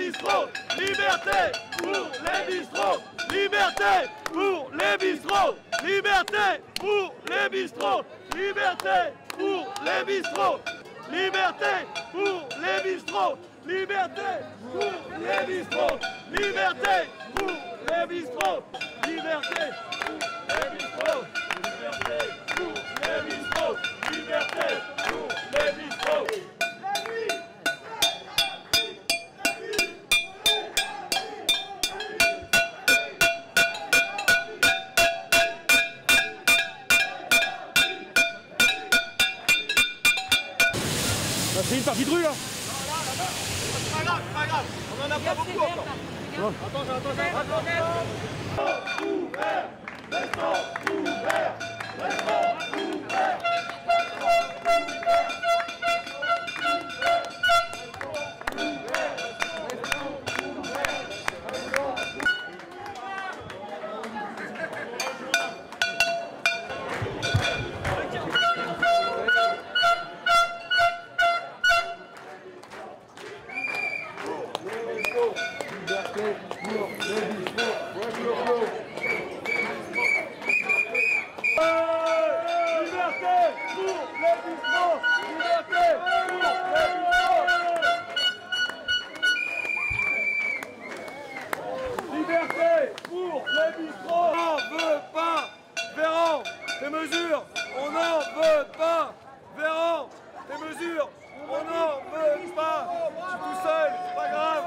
bistrots, liberté pour les bistrots, liberté pour les bistrots, liberté pour les bistrots, liberté pour les bistrots, liberté pour les bistrots, liberté pour les bistrots, liberté pour les bistrots, liberté pour les bistrots, liberté pour les bistrots, liberté pour les bistrots. C'est une partie de rue là. C'est pas grave, on en a pas beaucoup encore. Attention. Ouvert, restons ouverts, restons ouverts. Liberté pour les bistrots. On n'en veut pas, Véran, tes mesures. On n'en veut pas, Véran, tes mesures. On n'en veut pas. Je suis tout seul, c'est pas grave.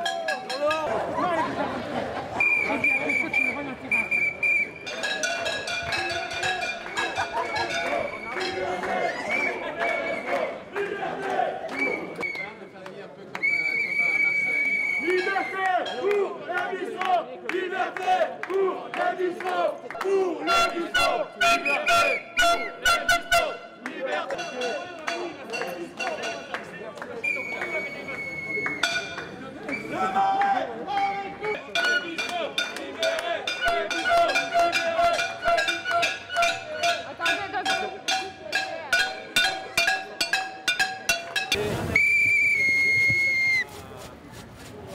Liberté pour les bistrots, liberté pour les bistrots, pour les bistrots, liberté pour les bistrots, liberté. Le Marais avec nous. Les bistrots, libérés, les bistrots, libérés,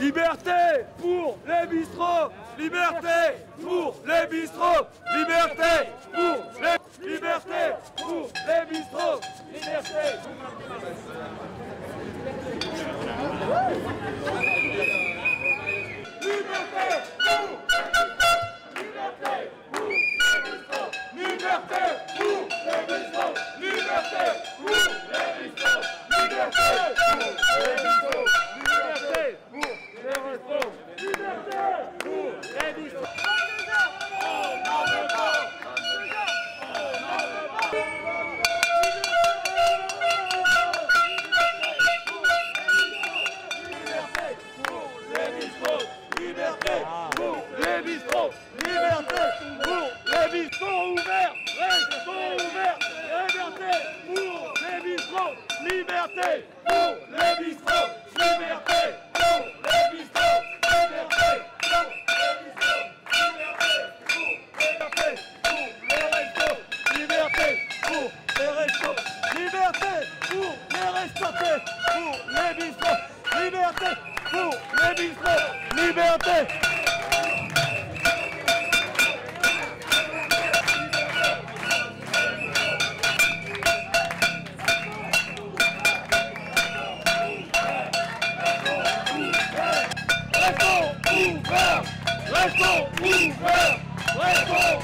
Liberté pour les bistrots, liberté pour les bistrots, liberté pour les liberté pour les bistrots, liberté. Liberté pour les bistrots, liberté pour les bistrots, liberté pour les bistrots, liberté pour les bistrots, liberté pour les bistrots. On n'en veut pas. Liberté pour les bistrots, liberté pour les bistrots ouverts, restons ouverts, liberté pour les bistrots, liberté pour les bistrots, liberté pour les bistrots, liberté pour les bistrots, liberté pour les restos, liberté pour les restos, liberté pour les restaurateurs, pour les bistrots, liberté pour les bistrots, liberté. Restons ouverts, restons ouverts, restons.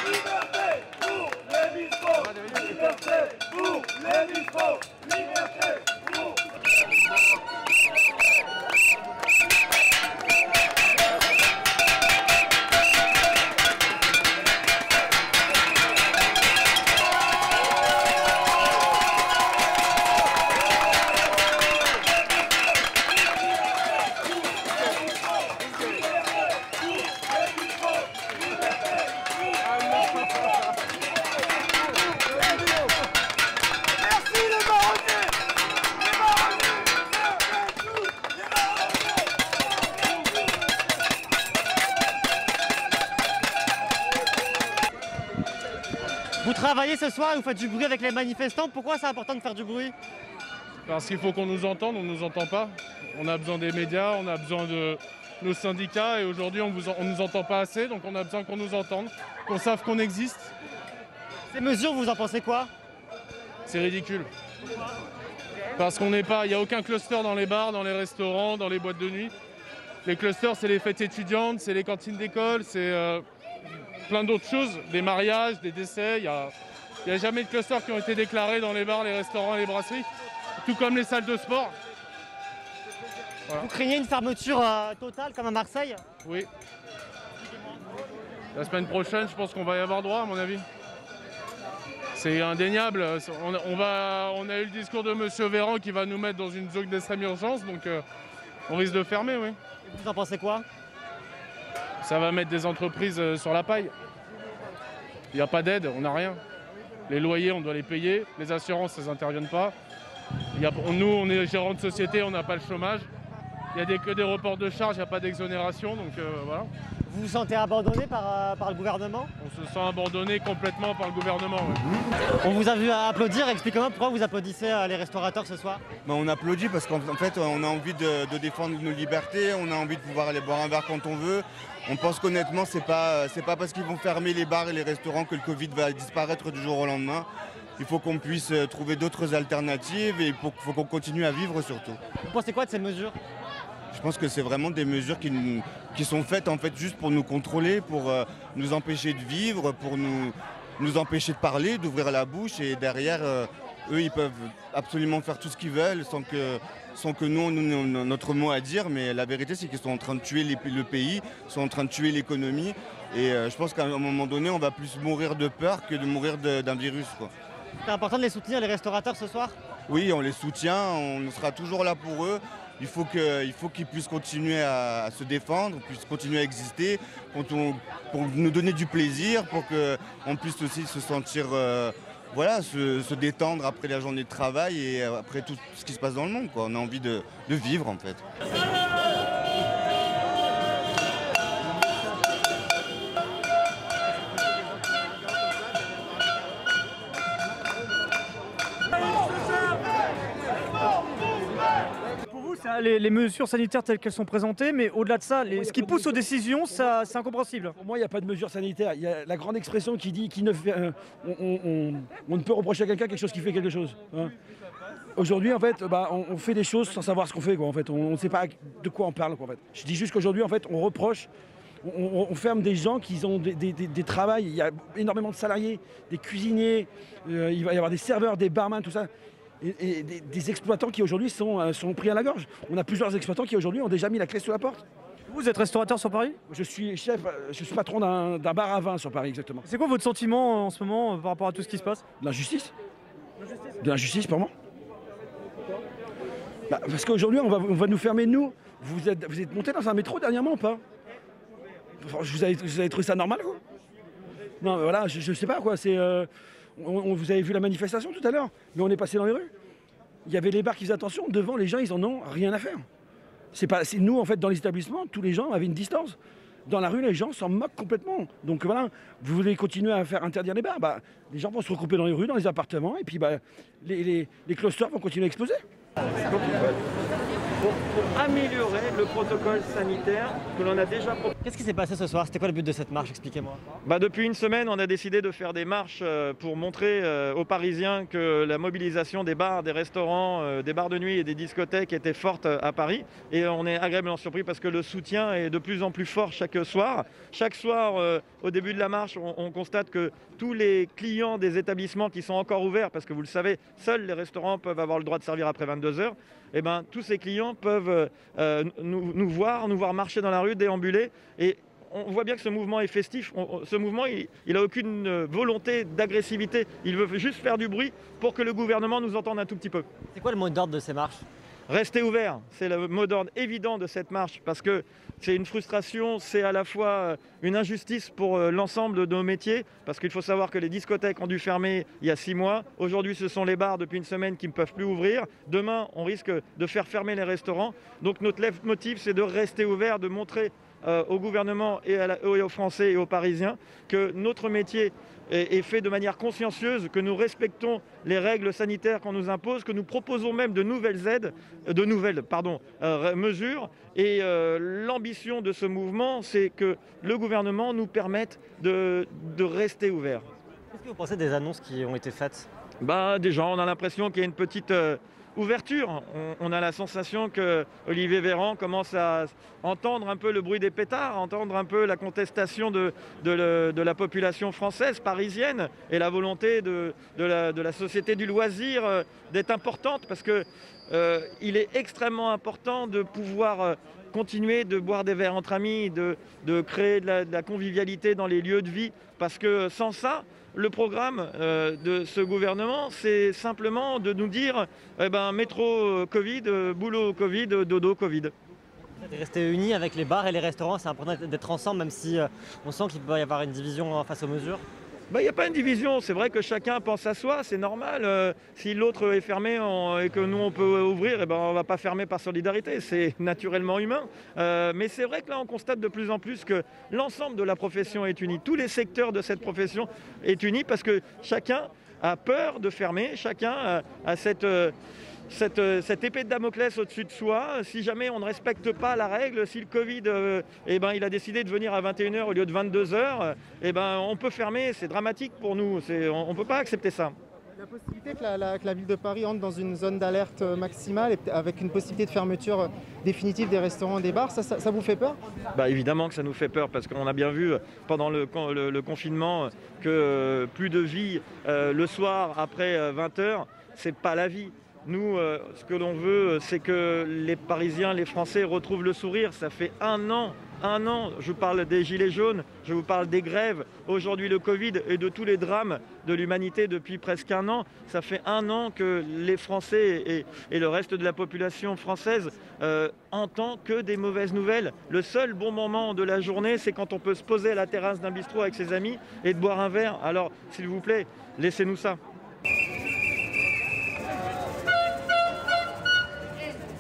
Liberté pour les bistrots, liberté pour les bistrots, liberté. Vous travaillez ce soir et vous faites du bruit avec les manifestants. Pourquoi c'est important de faire du bruit? Parce qu'il faut qu'on nous entende, on ne nous entend pas. On a besoin des médias, on a besoin de nos syndicats et aujourd'hui on ne nous entend pas assez, donc on a besoin qu'on nous entende, qu'on sache qu'on existe. Ces mesures, vous en pensez quoi? C'est ridicule. Parce qu'il n'y a aucun cluster dans les bars, dans les restaurants, dans les boîtes de nuit. Les clusters, c'est les fêtes étudiantes, c'est les cantines d'école, c'est plein d'autres choses, des mariages, des décès. Il n'y a jamais de clusters qui ont été déclarés dans les bars, les restaurants et les brasseries, tout comme les salles de sport. Voilà. Vous craignez une fermeture totale comme à Marseille? Oui. La semaine prochaine, je pense qu'on va y avoir droit, à mon avis. C'est indéniable. On a eu le discours de M. Véran qui va nous mettre dans une zone d'extrême urgence, donc on risque de fermer, oui. Et vous en pensez quoi? Ça va mettre des entreprises sur la paille. Il n'y a pas d'aide, on n'a rien. Les loyers, on doit les payer. Les assurances, elles n'interviennent pas. Nous, on est gérants de société, on n'a pas le chômage. Il n'y a que des reports de charges, il n'y a pas d'exonération, donc voilà. Vous vous sentez abandonné par le gouvernement? On se sent abandonné complètement par le gouvernement. Ouais. On vous a vu applaudir. Expliquez-moi pourquoi vous applaudissez les restaurateurs ce soir. On applaudit parce qu'en fait on a envie de défendre nos libertés, on a envie de pouvoir aller boire un verre quand on veut. On pense qu'honnêtement c'est pas parce qu'ils vont fermer les bars et les restaurants que le Covid va disparaître du jour au lendemain. Il faut qu'on puisse trouver d'autres alternatives et il faut qu'on continue à vivre surtout. Vous pensez quoi de ces mesures? Je pense que c'est vraiment des mesures qui sont faites en fait juste pour nous contrôler, pour nous empêcher de vivre, pour nous empêcher de parler, d'ouvrir la bouche et derrière eux ils peuvent absolument faire tout ce qu'ils veulent sans que nous on ait notre mot à dire, mais la vérité c'est qu'ils sont en train de tuer le pays, sont en train de tuer l'économie et je pense qu'à un moment donné on va plus mourir de peur que de mourir d'un virus, quoi. C'est important de les soutenir, les restaurateurs, ce soir? Oui, on les soutient, on sera toujours là pour eux. Il faut qu'ils puissent continuer à se défendre, puissent continuer à exister, pour nous donner du plaisir, pour qu'on puisse aussi se sentir, se détendre après la journée de travail et après tout ce qui se passe dans le monde, quoi. On a envie de vivre en fait. Les mesures sanitaires telles qu'elles sont présentées, mais au-delà de ça, ce qui pousse aux décisions, c'est incompréhensible. Pour moi, il n'y a pas de mesures sanitaires. Il y a la grande expression qui dit qu'on ne peut reprocher à quelqu'un quelque chose qui fait quelque chose. Hein. Aujourd'hui, en fait, on fait des choses sans savoir ce qu'on fait, quoi. En fait, on ne sait pas de quoi on parle, quoi, en fait. Je dis juste qu'aujourd'hui, en fait, on reproche, on ferme des gens qui ont des travails. Il y a énormément de salariés, des cuisiniers, il va y avoir des serveurs, des barman, tout ça. Et des exploitants qui aujourd'hui sont pris à la gorge. On a plusieurs exploitants qui aujourd'hui ont déjà mis la clé sous la porte. Vous êtes restaurateur sur Paris? Je suis chef, je suis patron d'un bar à vin sur Paris, exactement. C'est quoi votre sentiment en ce moment par rapport à tout ce qui se passe? De l'injustice. De l'injustice pour moi. Parce qu'aujourd'hui on va nous fermer, nous. Vous êtes monté dans un métro dernièrement ou pas? Vous avez trouvé ça normal, quoi? Non, mais voilà, je sais pas, quoi. Vous avez vu la manifestation tout à l'heure, mais on est passé dans les rues. Il y avait les bars qui faisaient attention, devant les gens, ils en ont rien à faire. C'est nous, en fait, dans les établissements, tous les gens avaient une distance. Dans la rue, les gens s'en moquent complètement. Donc voilà, vous voulez continuer à faire interdire les bars, les gens vont se regrouper dans les rues, dans les appartements, et puis les clusters vont continuer à exploser. Pour améliorer le protocole sanitaire que l'on a déjà proposé. Qu'est-ce qui s'est passé ce soir? C'était quoi le but de cette marche? Expliquez-moi. Depuis une semaine, on a décidé de faire des marches pour montrer aux Parisiens que la mobilisation des bars, des restaurants, des bars de nuit et des discothèques était forte à Paris. Et on est agréablement surpris parce que le soutien est de plus en plus fort chaque soir. Chaque soir, au début de la marche, on constate que tous les clients des établissements qui sont encore ouverts, parce que vous le savez, seuls les restaurants peuvent avoir le droit de servir après 22h, tous ces clients peuvent nous voir marcher dans la rue, déambuler. Et on voit bien que ce mouvement est festif. Ce mouvement, il n'a aucune volonté d'agressivité. Il veut juste faire du bruit pour que le gouvernement nous entende un tout petit peu. C'est quoi le mot d'ordre de ces marches? Rester ouvert, c'est le mot d'ordre évident de cette marche parce que c'est une frustration, c'est à la fois une injustice pour l'ensemble de nos métiers parce qu'il faut savoir que les discothèques ont dû fermer il y a 6 mois. Aujourd'hui, ce sont les bars depuis une semaine qui ne peuvent plus ouvrir. Demain, on risque de faire fermer les restaurants. Donc notre leitmotiv, c'est de rester ouvert, de montrer au gouvernement et aux Français et aux Parisiens que notre métier est fait de manière consciencieuse, que nous respectons les règles sanitaires qu'on nous impose, que nous proposons même de nouvelles mesures. Et l'ambition de ce mouvement, c'est que le gouvernement nous permette de rester ouvert. Qu'est-ce que vous pensez des annonces qui ont été faites? Des gens, on a l'impression qu'il y a une petite ouverture. On a la sensation que Olivier Véran commence à entendre un peu le bruit des pétards, entendre un peu la contestation de la population française, parisienne, et la volonté de la société du loisir d'être importante, parce que il est extrêmement important de pouvoir continuer de boire des verres entre amis, de créer de la convivialité dans les lieux de vie, parce que sans ça, le programme de ce gouvernement, c'est simplement de nous dire métro Covid, boulot Covid, dodo Covid. De rester unis avec les bars et les restaurants, c'est important d'être ensemble, même si on sent qu'il peut y avoir une division face aux mesures. Il n'y a pas une division, c'est vrai que chacun pense à soi, c'est normal. Si l'autre est fermé et que nous on peut ouvrir, on ne va pas fermer par solidarité, c'est naturellement humain. Mais c'est vrai que là on constate de plus en plus que l'ensemble de la profession est uni, tous les secteurs de cette profession est uni, parce que chacun a peur de fermer, chacun a cette épée de Damoclès au-dessus de soi. Si jamais on ne respecte pas la règle, si le Covid il a décidé de venir à 21 h au lieu de 22 h, on peut fermer, c'est dramatique pour nous, on ne peut pas accepter ça. La possibilité que la ville de Paris entre dans une zone d'alerte maximale et avec une possibilité de fermeture définitive des restaurants et des bars, ça vous fait peur? Évidemment que ça nous fait peur, parce qu'on a bien vu pendant le confinement que plus de vie le soir après 20 h, c'est pas la vie. Nous, ce que l'on veut, c'est que les Parisiens, les Français retrouvent le sourire. Ça fait un an, je vous parle des gilets jaunes, je vous parle des grèves, aujourd'hui le Covid et de tous les drames de l'humanité depuis presque un an. Ça fait un an que les Français et le reste de la population française entend que des mauvaises nouvelles. Le seul bon moment de la journée, c'est quand on peut se poser à la terrasse d'un bistrot avec ses amis et de boire un verre. Alors, s'il vous plaît, laissez-nous ça.